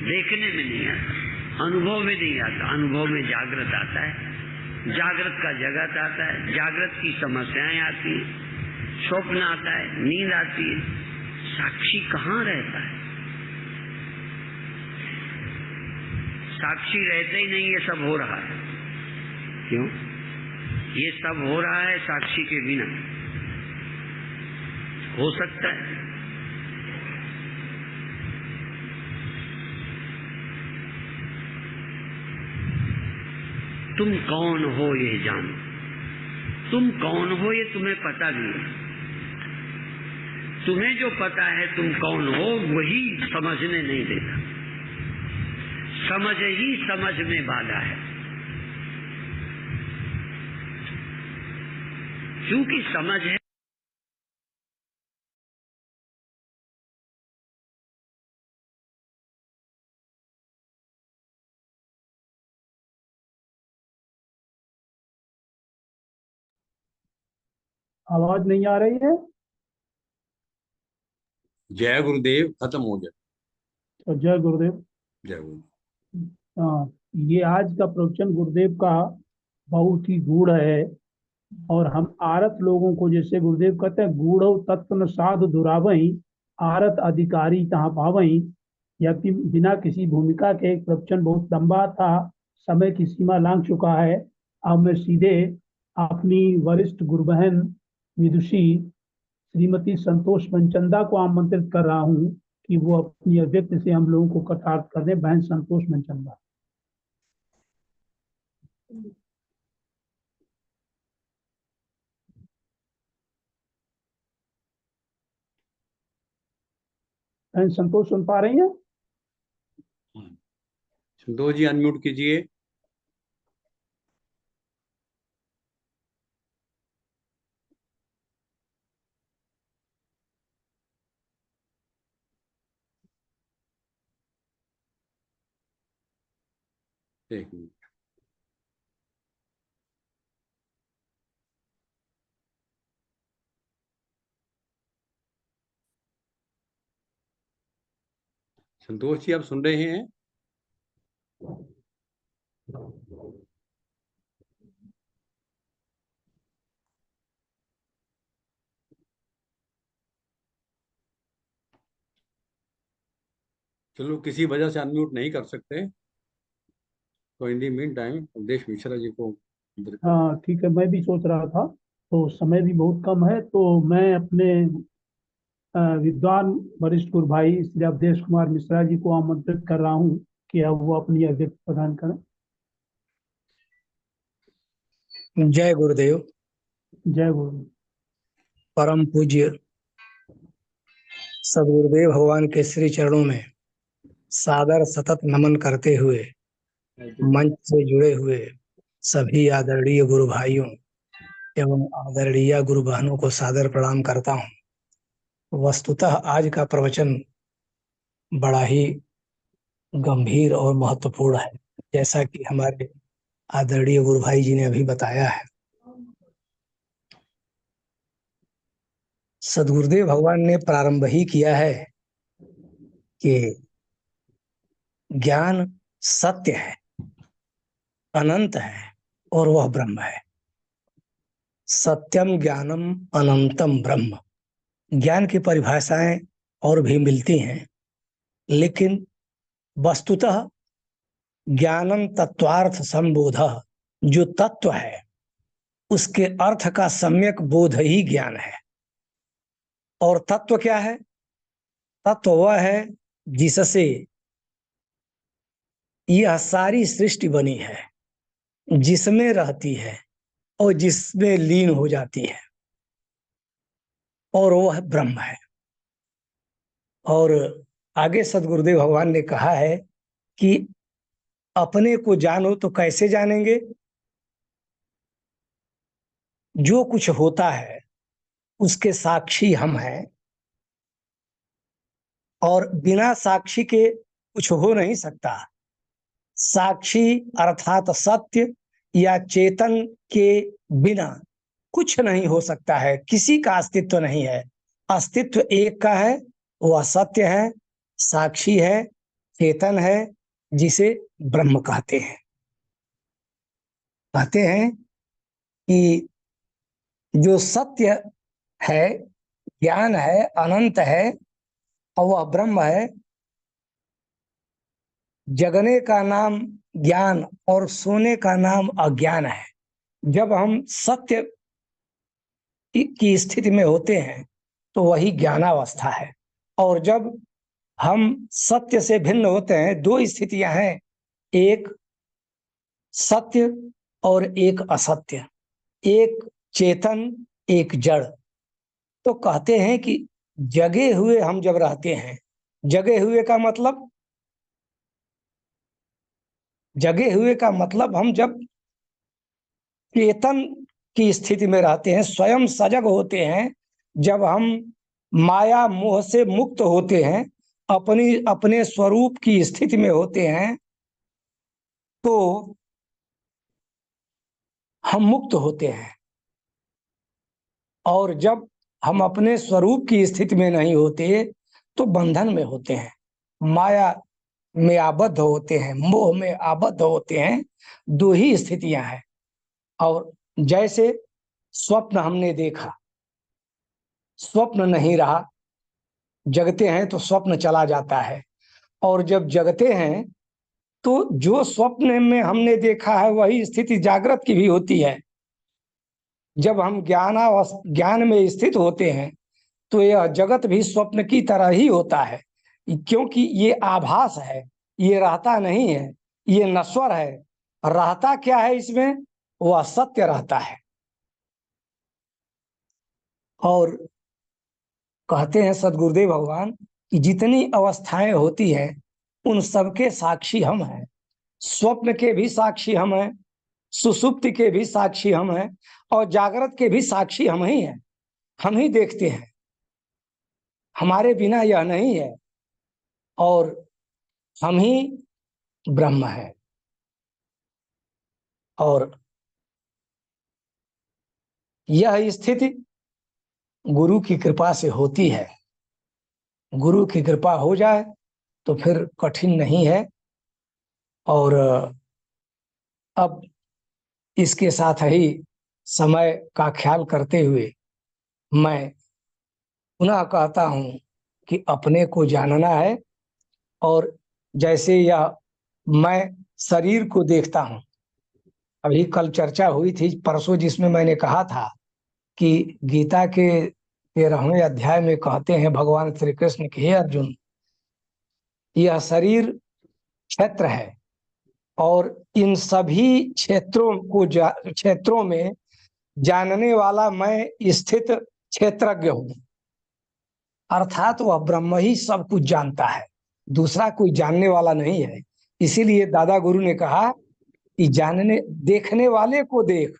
देखने में नहीं आता, अनुभव में नहीं आता। अनुभव में जागृत आता है, जागृत का जगत आता है, जागृत की समस्याएं आती है, स्वप्न आता है, नींद आती है। साक्षी कहाँ रहता है? साक्षी रहते ही नहीं, ये सब हो रहा है। क्यों? ये सब हो रहा है साक्षी के बिना। हो सकता है तुम कौन हो ये जानो, तुम कौन हो ये तुम्हें पता भी है। तुम्हें जो पता है तुम कौन हो, वही समझने नहीं देता। समझ ही समझ में बाधा है, क्योंकि समझ है। आवाज नहीं आ रही है? जय गुरुदेव। खत्म हो गया। तो जय गुरुदेव। जय गुरुदेव। हाँ, ये आज का प्रवचन गुरुदेव का बहुत ही गूढ़ है। और हम आरत लोगों को, जैसे गुरुदेव कहते हैं, गूढ़ तत्व न साधु दुरावही, आरत अधिकारी तहाँ पावही। या कि बिना किसी भूमिका के एक प्रवचन बहुत लंबा था, समय की सीमा लांघ चुका है। अब मैं सीधे अपनी वरिष्ठ गुरु बहन विदुषी श्रीमती संतोष मनचंदा को आमंत्रित कर रहा हूँ कि वो अपनी अव्यक्त से हम लोगों को कथार्थ कर दें। बहन संतोष मनचंदा। बहन संतोष सुन पा रही हैं? संतोष जी अनम्यूट कीजिए। एक मिनट। संतोष जी आप सुन रहे हैं? चलो, किसी वजह से अनम्यूट नहीं कर सकते तो इन दी मीन टाइम उपदेश मिश्रा जी को। हाँ ठीक है, मैं भी सोच रहा था। तो समय भी बहुत कम है, तो मैं अपने विद्वान वरिष्ठ गुरु भाई श्री अवधेश कुमार मिश्रा जी को आमंत्रित कर रहा हूँ कि अब वो अपनी अभिव्यक्ति प्रदान करें। जय गुरुदेव। जय गुरु। परम पूज्य सदगुरुदेव भगवान के श्री चरणों में सादर सतत नमन करते हुए मंच से जुड़े हुए सभी आदरणीय गुरु भाइयों एवं आदरणीय गुरु बहनों को सादर प्रणाम करता हूँ। वस्तुतः आज का प्रवचन बड़ा ही गंभीर और महत्वपूर्ण है, जैसा कि हमारे आदरणीय गुरु भाई जी ने अभी बताया है। सदगुरुदेव भगवान ने प्रारंभ ही किया है कि ज्ञान सत्य है, अनंत है और वह ब्रह्म है। सत्यम ज्ञानम अनंतम ब्रह्म। ज्ञान की परिभाषाएं और भी मिलती हैं, लेकिन वस्तुतः ज्ञानम तत्वार्थ संबोध, जो तत्व है उसके अर्थ का सम्यक बोध ही ज्ञान है। और तत्व क्या है? तत्व वह है जिससे यह सारी सृष्टि बनी है, जिसमें रहती है और जिसमें लीन हो जाती है, और वह ब्रह्म है। और आगे सदगुरुदेव भगवान ने कहा है कि अपने को जानो तो कैसे जानेंगे? जो कुछ होता है उसके साक्षी हम हैं, और बिना साक्षी के कुछ हो नहीं सकता। साक्षी अर्थात सत्य या चेतन के बिना कुछ नहीं हो सकता है, किसी का अस्तित्व नहीं है। अस्तित्व एक का है, वह सत्य है, साक्षी है, चेतन है, जिसे ब्रह्म कहते हैं। कहते हैं कि जो सत्य है, ज्ञान है, अनंत है, और वह ब्रह्म है। जगने का नाम ज्ञान और सोने का नाम अज्ञान है। जब हम सत्य की स्थिति में होते हैं तो वही ज्ञानावस्था है, और जब हम सत्य से भिन्न होते हैं, दो स्थितियां हैं, एक सत्य और एक असत्य, एक चेतन एक जड़। तो कहते हैं कि जगे हुए हम जब रहते हैं, जगे हुए का मतलब, जगे हुए का मतलब हम जब चेतन की स्थिति में रहते हैं, स्वयं सजग होते हैं, जब हम माया मोह से मुक्त होते हैं, अपने स्वरूप की स्थिति में होते हैं, तो हम मुक्त होते हैं। और जब हम अपने स्वरूप की स्थिति में नहीं होते तो बंधन में होते हैं, माया में आबद्ध होते हैं, मोह में आबद्ध होते हैं। दो ही स्थितियां हैं। और जैसे स्वप्न हमने देखा, स्वप्न नहीं रहा, जगते हैं तो स्वप्न चला जाता है, और जब जगते हैं तो जो स्वप्न में हमने देखा है वही स्थिति जागृत की भी होती है। जब हम ज्ञान में स्थित होते हैं तो यह जगत भी स्वप्न की तरह ही होता है, क्योंकि ये आभास है, ये रहता नहीं है, ये नश्वर है। रहता क्या है इसमें? वह सत्य रहता है। और कहते हैं सदगुरुदेव भगवान कि जितनी अवस्थाएं होती हैं उन सबके साक्षी हम हैं। स्वप्न के भी साक्षी हम हैं, सुसुप्ति के भी साक्षी हम हैं, और जागृत के भी साक्षी हम ही हैं। हम ही देखते हैं, हमारे बिना यह नहीं है, और हम ही ब्रह्म है। और यह स्थिति गुरु की कृपा से होती है। गुरु की कृपा हो जाए तो फिर कठिन नहीं है। और अब इसके साथ ही समय का ख्याल करते हुए मैं पुनः कहता हूँ कि अपने को जानना है। और जैसे यह मैं शरीर को देखता हूँ, अभी कल चर्चा हुई थी परसों, जिसमें मैंने कहा था कि गीता के 13वें अध्याय में कहते हैं भगवान श्री कृष्ण के, हे अर्जुन, यह शरीर क्षेत्र है, और इन सभी क्षेत्रों में जानने वाला मैं स्थित क्षेत्रज्ञ हूं। अर्थात वह ब्रह्म ही सब कुछ जानता है, दूसरा कोई जानने वाला नहीं है। इसीलिए दादा गुरु ने कहा कि देखने वाले को देख,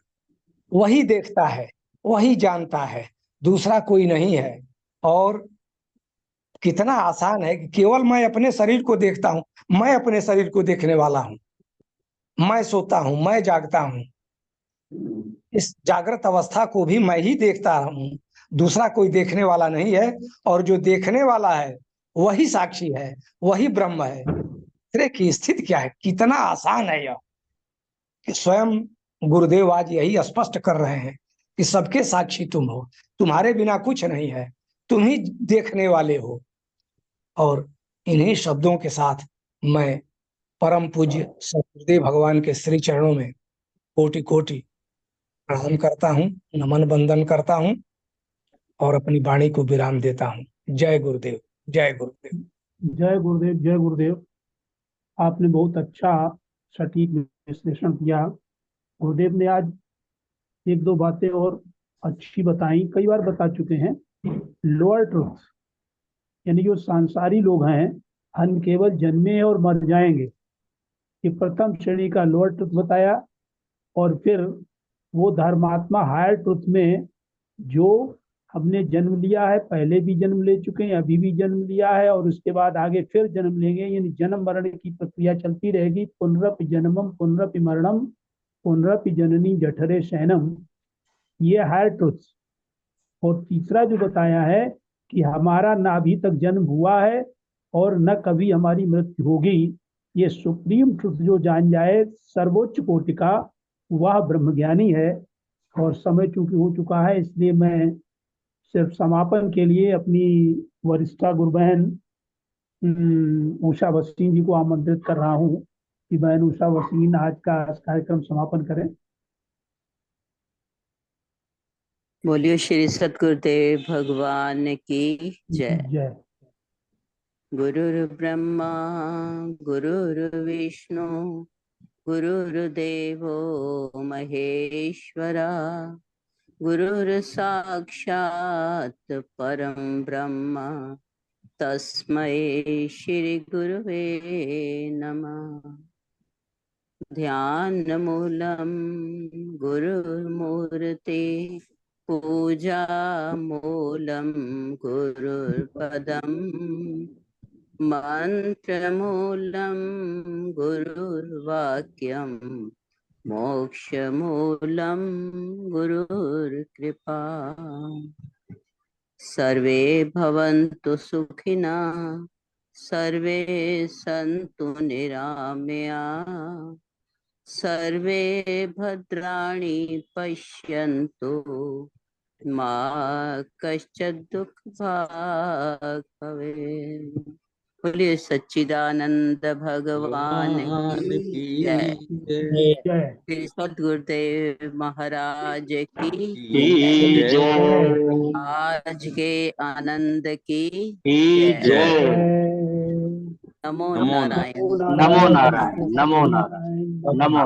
वही देखता है, वही जानता है, दूसरा कोई नहीं है। और कितना आसान है कि केवल मैं अपने शरीर को देखता हूं, मैं अपने शरीर को देखने वाला हूं, मैं सोता हूं, मैं जागता हूं, इस जागृत अवस्था को भी मैं ही देखता हूं, दूसरा कोई देखने वाला नहीं है। और जो देखने वाला है वही साक्षी है, वही ब्रह्म है। तरह की स्थिति क्या है, कितना आसान है यह, कि स्वयं गुरुदेव आज यही स्पष्ट कर रहे हैं कि सबके साक्षी तुम हो, तुम्हारे बिना कुछ नहीं है, तुम ही देखने वाले हो। और इन्हीं शब्दों के साथ मैं परम पूज्य सदगुरुदेव भगवान के श्री चरणों में कोटि कोटि प्रणाम करता हूँ, नमन बंदन करता हूँ और अपनी वाणी को विराम देता हूँ। जय गुरुदेव, जय गुरुदेव। जय गुरुदेव, जय गुरुदेव। आपने बहुत अच्छा सटीक विश्लेषण किया। गुरुदेव ने आज एक दो बातें और अच्छी बताई, कई बार बता चुके हैं। लोअर ट्रुथ यानी जो सांसारी लोग हैं, हम केवल जन्मे और मर जाएंगे, ये प्रथम श्रेणी का लोअर ट्रुथ बताया। और फिर वो धर्मात्मा हायर ट्रुथ में जो हमने जन्म लिया है, पहले भी जन्म ले चुके हैं, अभी भी जन्म लिया है और उसके बाद आगे फिर जन्म लेंगे, यानी जन्म मरण की प्रक्रिया चलती रहेगी। पुनरपि जन्मम पुनरपि मरणम पुनरपि जननी जठरे शयनम, ये हायर ट्रुथ। और तीसरा जो बताया है कि हमारा ना अभी तक जन्म हुआ है और न कभी हमारी मृत्यु होगी, ये सुप्रीम ट्रुथ जो जान जाए सर्वोच्च कोटि का, वह ब्रह्मज्ञानी है। और समय चूंकि हो चुका है, इसलिए मैं सिर्फ समापन के लिए अपनी वरिष्ठा गुरु बहन उषा वसीन जी को आमंत्रित कर रहा हूँ कि बहन उषा वसीन आज का कार्यक्रम समापन करें। बोलिए श्री सतगुरुदेव भगवान की जय। जय। गुरुर्ब्रह्मा गुरुर्विष्णु गुरुर्देवो महेश्वरा, गुरुर्साक्षात् परम ब्रह्म, तस्मै श्री गुरुवे नमः। ध्यानमूलं गुरुर्मूर्ते, पूजामूलं गुरुर्पदम्, मंत्रमूलं गुरुर्वाक्यं, मोक्षमूलं गुरुर्कृपा। सर्वे भवन्तु सुखिनः, सर्वे सन्तु निरामयाः, सर्वे भद्राणि पश्यन्तु, मा कश्चित् दुःखभाग् भवेत्। बोलिए सच्चिदानंद भगवान की जय। जय। श्री सद्गुरुदेव महाराज की जय। आज के आनंद की जय। जय। नमो नमो नारायण। नारायण, नमो नारायण, नमो नारायण, नमो